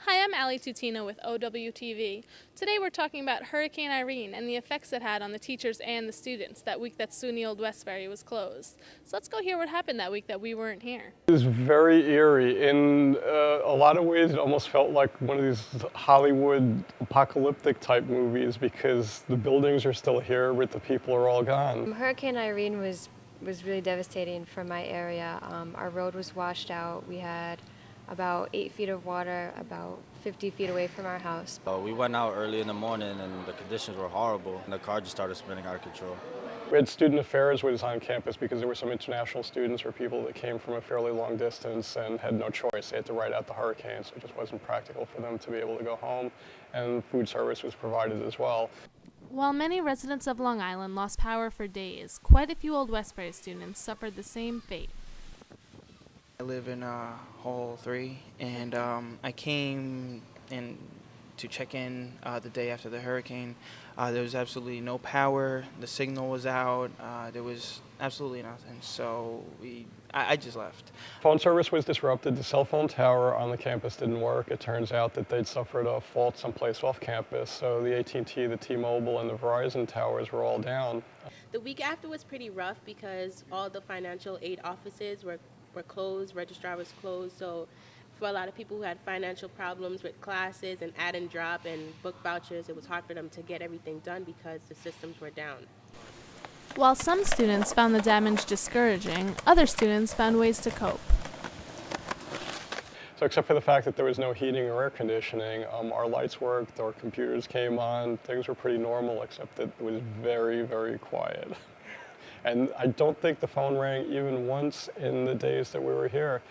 Hi, I'm Alissandra Tutino with OWTV. Today we're talking about Hurricane Irene and the effects it had on the teachers and the students that week that SUNY Old Westbury was closed. So let's go hear what happened that week that we weren't here. It was very eerie. In a lot of ways, it almost felt like one of these Hollywood apocalyptic type movies because the buildings are still here, but the people are all gone. Hurricane Irene was really devastating for my area. Our road was washed out. We had about 8 feet of water, about 50 feet away from our house. We went out early in the morning and the conditions were horrible. And the car just started spinning out of control. We had student affairs was on campus because there were some international students or people that came from a fairly long distance and had no choice. They had to ride out the hurricane, so it just wasn't practical for them to be able to go home. And food service was provided as well. While many residents of Long Island lost power for days, quite a few Old Westbury students suffered the same fate. I live in Hall 3, and I came in to check in the day after the hurricane. There was absolutely no power, the signal was out, there was absolutely nothing, so I just left. Phone service was disrupted. The cell phone tower on the campus didn't work. It turns out that they'd suffered a fault someplace off campus, so the AT&T, the T-Mobile, and the Verizon towers were all down. The week after was pretty rough because all the financial aid offices were closed, registrar was closed, so for a lot of people who had financial problems with classes and add and drop and book vouchers, it was hard for them to get everything done because the systems were down. While some students found the damage discouraging, other students found ways to cope. So except for the fact that there was no heating or air conditioning, our lights worked, our computers came on, things were pretty normal except that it was very, very quiet. And I don't think the phone rang even once in the days that we were here.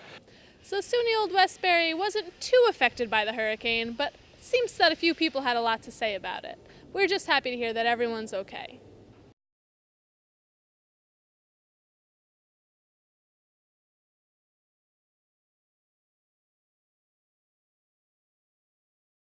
So SUNY Old Westbury wasn't too affected by the hurricane, but it seems that a few people had a lot to say about it. We're just happy to hear that everyone's okay.